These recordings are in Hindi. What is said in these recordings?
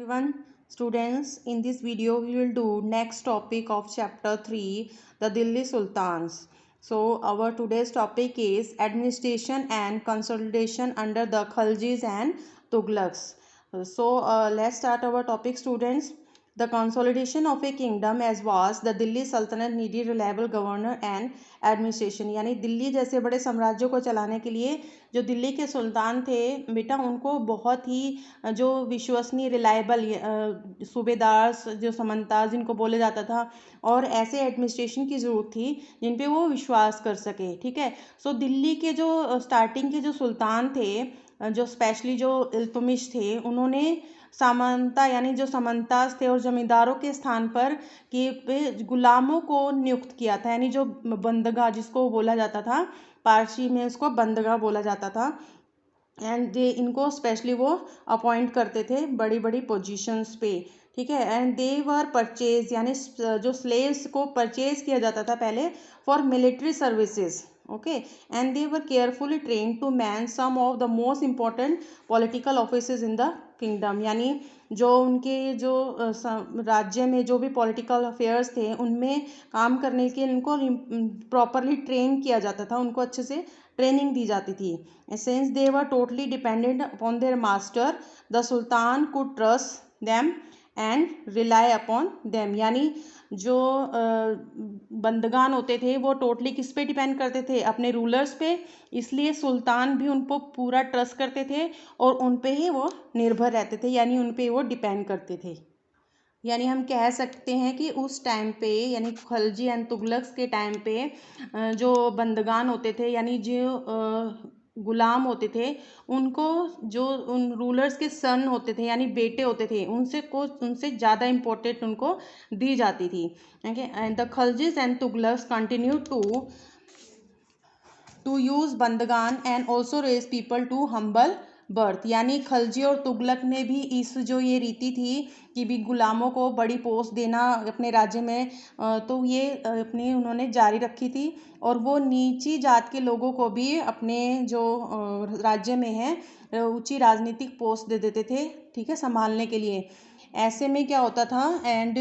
everyone. Students, in this video we will do next topic of chapter 3, the Delhi Sultans. So our today's topic is administration and consolidation under the Khaljis and Tughlaqs. Let's start our topic, students. The consolidation of a kingdom as was the Delhi Sultanate needed reliable governor and administration. यानी दिल्ली जैसे बड़े साम्राज्यों को चलाने के लिए जो दिल्ली के सुल्तान थे बेटा, उनको बहुत ही जो विश्वसनीय रिलायबल सूबेदार जो समंताज जिनको बोले जाता था, और ऐसे एडमिनिस्ट्रेशन की ज़रूरत थी जिन पे वो विश्वास कर सके. ठीक है. दिल्ली के जो स्टार्टिंग के जो सुल्तान थे, जो स्पेशली जो इल्तुतमिश थे, उन्होंने सामंता यानी जो समंताज थे और जमींदारों के स्थान पर के गुलामों को नियुक्त किया था, यानी जो बंदगा जिसको बोला जाता था, पारसी में उसको बंदगा बोला जाता था. एंड दे इनको स्पेशली वो अपॉइंट करते थे बड़ी बड़ी पोजीशंस पे. ठीक है. एंड दे वर परचेज, यानी जो स्लेव्स को परचेज किया जाता था पहले for military services. Okay. And they were carefully train to man some of the most important political offices in the kingdom. यानी जो उनके जो राज्य में जो भी पॉलिटिकल अफेयर्स थे उनमें काम करने के इनको प्रॉपरली ट्रेन किया जाता था, उनको अच्छे से ट्रेनिंग दी जाती थी. Since they were totally dependent upon their master, the sultan could trust them and rely upon them. यानी जो बंदगान होते थे वो टोटली किस पे डिपेंड करते थे? अपने रूलर्स पे. इसलिए सुल्तान भी उन पर पूरा ट्रस्ट करते थे और उन पे ही वो निर्भर रहते थे, यानी उन पे वो डिपेंड करते थे. यानी हम कह सकते हैं कि उस टाइम पे, यानी खलजी एंड तुगलक्स के टाइम पे जो बंदगान होते थे, यानी जो गुलाम होते थे, उनको जो उन रूलर्स के सन होते थे यानी बेटे होते थे, उनसे ज़्यादा इम्पोर्टेंट उनको दी जाती थी. Okay. And the Khaljis and Tughlaqs continue to use बंदगान and also raise people to humble birth. यानी खलजी और तुगलक ने भी इस जो ये रीति थी कि भी गुलामों को बड़ी पोस्ट देना अपने राज्य में, तो ये अपनी उन्होंने जारी रखी थी. और वो नीची जात के लोगों को भी अपने जो राज्य में है ऊंची राजनीतिक पोस्ट दे देते थे. ठीक है. संभालने के लिए. ऐसे में क्या होता था? And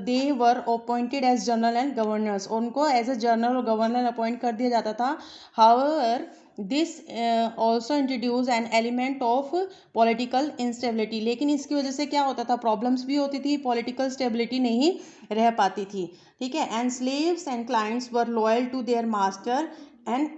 they were appointed as general and governors. उनको एज ए जनरल और गवर्नर अपॉइंट कर दिया जाता था. However this also introduce an element of political instability. लेकिन इसकी वजह से क्या होता था? प्रॉब्लम्स भी होती थी, पॉलिटिकल स्टेबिलिटी नहीं रह पाती थी. ठीक है. And slaves and clients were loyal to their master and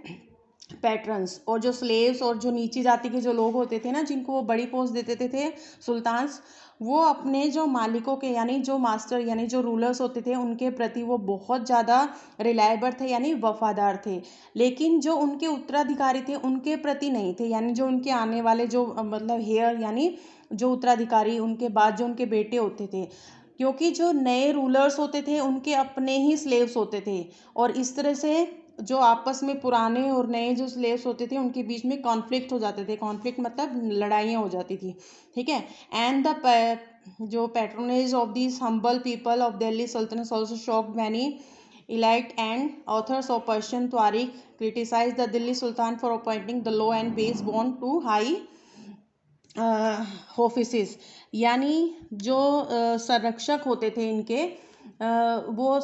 patrons. और जो स्लेव्स और जो नीची जाति के जो लोग होते थे ना, जिनको वो बड़ी पोस्ट देते थे सुल्तान्स, वो अपने जो मालिकों के यानी जो मास्टर यानी जो रूलर्स होते थे उनके प्रति वो बहुत ज़्यादा रिलायबल थे, यानी वफादार थे. लेकिन जो उनके उत्तराधिकारी थे उनके प्रति नहीं थे, यानी जो उनके आने वाले जो मतलब हेयर यानी जो उत्तराधिकारी उनके बाद जो उनके बेटे होते थे, क्योंकि जो नए रूलर्स होते थे उनके अपने ही स्लेव्स होते थे. और इस तरह से जो आपस में पुराने और नए जो स्लेव्स होते थे उनके बीच में कॉन्फ्लिक्ट हो जाते थे. कॉन्फ्लिक्ट मतलब लड़ाइयाँ हो जाती थी. ठीक है. एंड द जो patronage of this humble people of Delhi sultanate also shocked many elite and authors of Persian Tariq criticized the Delhi Sultan for appointing the low and base born to high offices. यानी जो संरक्षक होते थे इनके, वो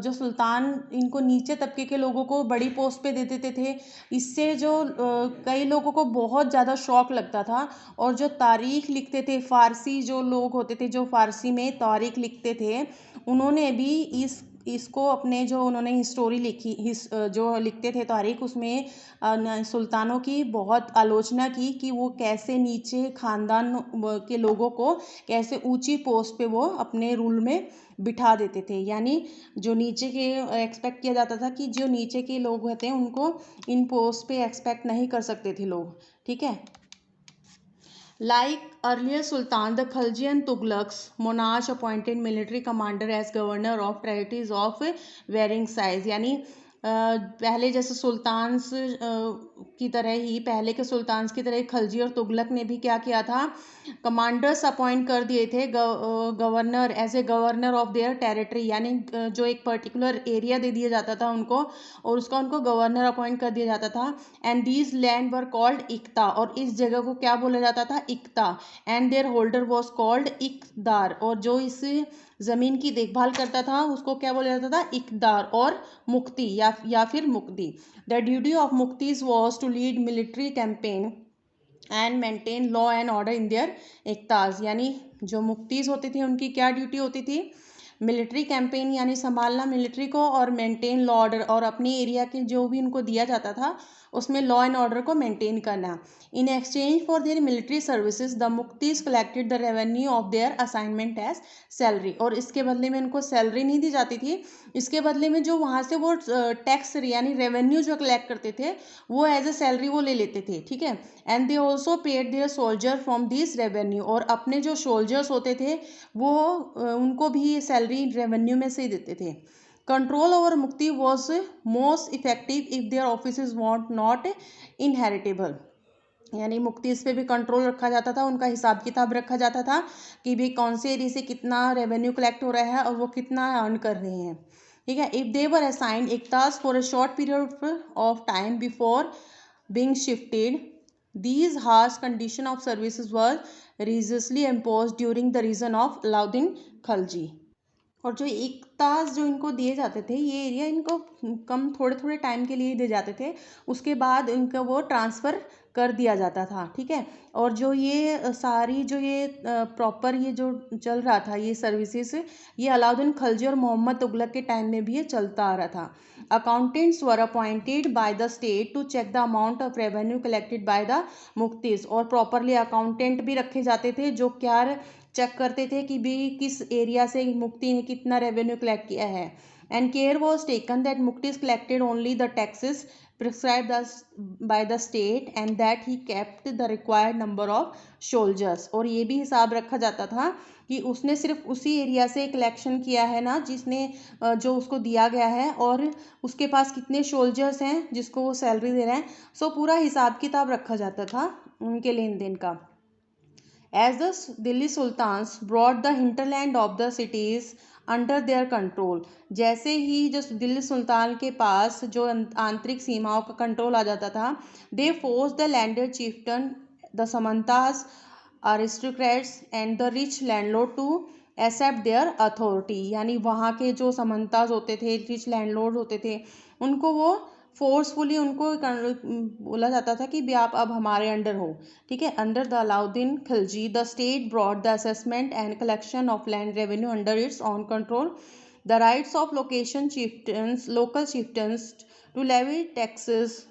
जो सुल्तान इनको नीचे तबके के लोगों को बड़ी पोस्ट पे दे देते थे. इससे जो कई लोगों को बहुत ज़्यादा शौक लगता था. और जो तारीख लिखते थे, फ़ारसी जो लोग होते थे जो फ़ारसी में तारीख लिखते थे, उन्होंने भी इसको अपने जो उन्होंने हिस्टोरी लिखी जो लिखते थे तारीख, उसमें सुल्तानों की बहुत आलोचना की कि वो कैसे नीचे ख़ानदान के लोगों को कैसे ऊंची पोस्ट पे वो अपने रूल में बिठा देते थे. यानी जो नीचे के एक्सपेक्ट किया जाता था कि जो नीचे के लोग होते हैं उनको इन पोस्ट पे एक्सपेक्ट नहीं कर सकते थे लोग. ठीक है. Like earlier Sultan, the Khalji and Tughlaqs monarchs appointed military commander as governor of territories of varying size. यानी पहले जैसे सुल्तान्स की तरह ही, पहले के सुल्तान्स की तरह खलजी और तुगलक ने भी क्या किया था, कमांडर्स अपॉइंट कर दिए थे, governor, as a governor of their territory, यानी जो एक पर्टिकुलर एरिया दे दिया जाता था उनको, और उसका उनको गवर्नर अपॉइंट कर दिया जाता था। And these land were called iqta, और इस जगह को क्या बोला जाता था, iqta. And their holder was called iqtadar, और जो इस ज़मीन की देखभाल करता था उसको क्या बोला जाता था, इकदार और मुक्ति या फिर muqti. The duty of muqtis was to lead military campaign and maintain law and order in their iqtas, यानी जो मुक्तिज होते थे उनकी क्या ड्यूटी होती थी, मिलिट्री कैंपेन यानी संभालना मिलिट्री को, और मेंटेन लॉ ऑर्डर, और अपने एरिया के जो भी उनको दिया जाता था उसमें लॉ एंड ऑर्डर को मेंटेन करना। In exchange for their military services the muqtis collected the revenue of their assignment as salary, और इसके बदले में उनको सैलरी नहीं दी जाती थी, इसके बदले में जो वहाँ से वो टैक्स यानी रेवेन्यू जो कलेक्ट करते थे वो एज ए सैलरी वो ले लेते थे, ठीक है। And they also paid their soldier from this revenue, और अपने जो सोल्जर्स होते थे वो उनको भी सैलरी रेवेन्यू में से ही देते थे। कंट्रोल ओवर मुक्ति was most effective if their office want not inheritable, यानी मुक्ति इस पे भी कंट्रोल रखा जाता था, उनका हिसाब किताब रखा जाता था कि भाई कौन से एरिया से कितना रेवेन्यू कलेक्ट हो रहा है और वो कितना अर्न कर रहे हैं, ठीक है। If they were assigned iqtas for a short period of time before being shifted, these harsh condition of services were rigorously imposed during the reign of Alauddin Khalji. और जो इक्तास जो इनको दिए जाते थे, ये एरिया इनको कम थोड़े थोड़े टाइम के लिए दिए जाते थे, उसके बाद इनका वो ट्रांसफ़र कर दिया जाता था, ठीक है। और जो ये सारी जो ये प्रॉपर ये जो चल रहा था ये सर्विसेज, ये अलाउद्दीन खलजी और मोहम्मद तुगलक के टाइम में भी ये चलता आ रहा था। Accountants were appointed by the state to check the amount of revenue collected by the muqtis, और प्रॉपरली अकाउंटेंट भी रखे जाते थे जो क्या चेक करते थे कि भी किस एरिया से मुक्ति ने कितना रेवेन्यू कलेक्ट किया है। And care was taken that muqti is collected only the taxes prescribed by the state and that he kept the required number of soldiers, और ये भी हिसाब रखा जाता था कि उसने सिर्फ उसी एरिया से कलेक्शन किया है ना जिसने जो उसको दिया गया है, और उसके पास कितने सोल्जर्स हैं जिसको वो सैलरी दे रहे हैं। सो पूरा हिसाब किताब रखा जाता था उनके लेन देन का। As the Delhi Sultans brought the hinterland of the cities under their control, जैसे ही जो दिल्ली सुल्तान के पास जो आंतरिक सीमाओं का कंट्रोल आ जाता था, they forced the landed chieftain, the samantas, aristocrats and the rich landlord to accept their authority, यानी वहाँ के जो समंताज होते थे, रिच लैंडलॉर्ड होते थे, उनको वो फोर्सफुली उनको बोला जाता था कि भी आप अब हमारे अंडर हो, ठीक है। Under the Alauddin Khilji the state brought the assessment and collection of land revenue under its own control. The rights of location chieftains local chieftains to levy taxes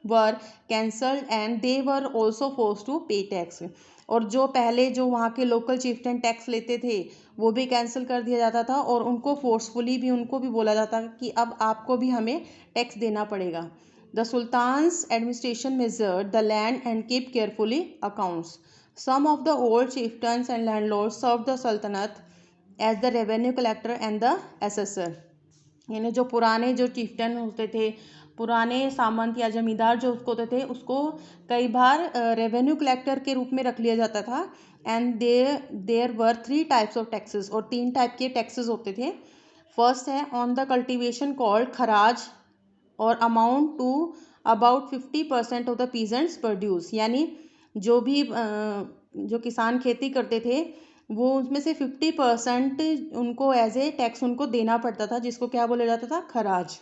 were cancelled and they were also force to pay tax, और जो पहले जो वहाँ के लोकल चिफ्टन टैक्स लेते थे वो भी कैंसिल कर दिया जाता था, और उनको फोर्सफुली भी उनको भी बोला जाता कि अब आपको भी हमें टैक्स देना पड़ेगा। The sultans administration measured the land and keep carefully accounts. Some of the old chieftains and landlord serve the sultanate as the revenue collector and the assessor, यानी जो पुराने जो चिफ्टन होते थे, पुराने सामंत या जमींदार जो उसको होते थे, उसको कई बार रेवेन्यू कलेक्टर के रूप में रख लिया जाता था। And there were 3 types of taxes, और 3 टाइप के टैक्सेस होते थे। फर्स्ट है ऑन द कल्टीवेशन कॉल्ड खराज, और amount to about 50% of the peasants produce, यानी जो भी जो किसान खेती करते थे वो उसमें से 50% उनको एज ए टैक्स उनको देना पड़ता था, जिसको क्या बोला जाता था, खराज।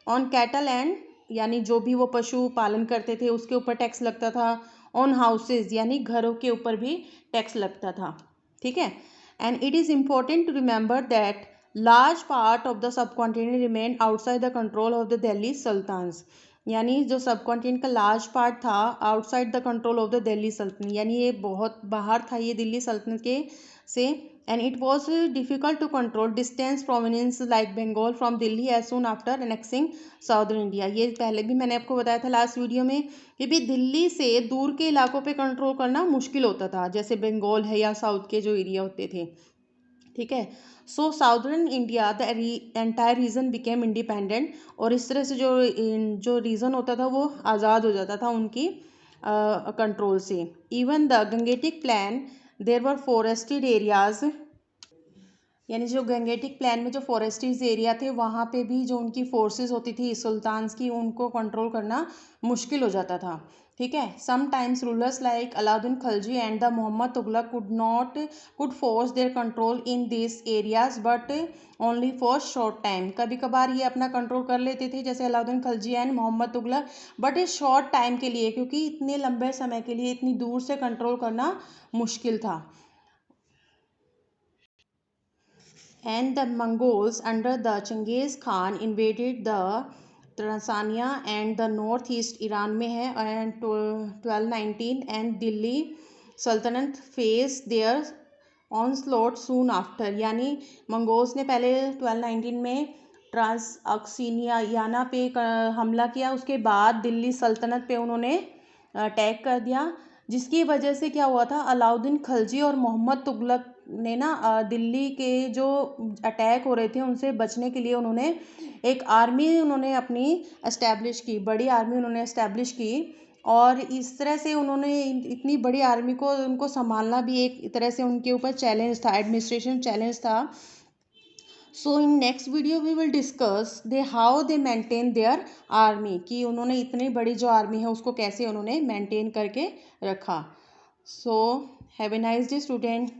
ऑन कैटल एंड, यानी जो भी वो पशु पालन करते थे उसके ऊपर टैक्स लगता था। ऑन हाउसेज, यानी घरों के ऊपर भी टैक्स लगता था, ठीक है। And it is important to remember that large part of the subcontinent remain outside the control of the Delhi sultans, यानी जो सब कॉन्टिनेंट का लार्ज पार्ट था outside the control of the Delhi सल्तनत, यानी ये बहुत बाहर था ये दिल्ली सल्तनत के से। And it was difficult to control distance provinces like Bengal from Delhi as soon after annexing southern India. ये पहले भी मैंने आपको बताया था लास्ट वीडियो में कि भी दिल्ली से दूर के इलाकों पे कंट्रोल करना मुश्किल होता था, जैसे बंगाल है या साउथ के जो एरिया होते थे। ठीक है। So southern India the entire region became independent, और इस तरह से जो रीजन होता था वो आज़ाद हो जाता था उनकी कंट्रोल से। Even the Gangetic plain there were forested areas, यानी जो गंगेटिक प्लान में जो फॉरेस्टेड एरिया थे वहाँ पे भी जो उनकी फोर्सेस होती थी सुल्तान्स की, उनको कंट्रोल करना मुश्किल हो जाता था। ठीक है। Sometimes rulers like Alauddin Khilji and the Mohammad Tughlaq could force their control in this areas but only for short time. कभी कभार ये अपना कंट्रोल कर लेते थे जैसे अलाउद्दीन खिलजी एंड मोहम्मद तुगलक, बट ये शॉर्ट टाइम के लिए, क्योंकि इतने लंबे समय के लिए इतनी दूर से कंट्रोल करना मुश्किल था। And the Mongols under the Genghis Khan invaded the Tanzania and the northeast Iran में है, and 1219 and Delhi Sultanate faced their onslaught soon after। यानी मंगोल्स ने पहले 1219 में ट्रांसअक्सिनियाना पे हमला किया, उसके बाद दिल्ली सल्तनत पे उन्होंने अटैक कर दिया, जिसकी वजह से क्या हुआ था, अलाउद्दीन खिलजी और मोहम्मद तुगलक ने ना दिल्ली के जो अटैक हो रहे थे उनसे बचने के लिए उन्होंने एक आर्मी उन्होंने अपनी एस्टैब्लिश की, बड़ी आर्मी उन्होंने एस्टैब्लिश की। और इस तरह से उन्होंने इतनी बड़ी आर्मी को उनको संभालना भी एक तरह से उनके ऊपर चैलेंज था, एडमिनिस्ट्रेशन चैलेंज था। So in next video we will discuss they how they maintain their army, कि उन्होंने इतनी बड़ी जो आर्मी है उसको कैसे उन्होंने मेंटेन करके रखा। So have a nice day student.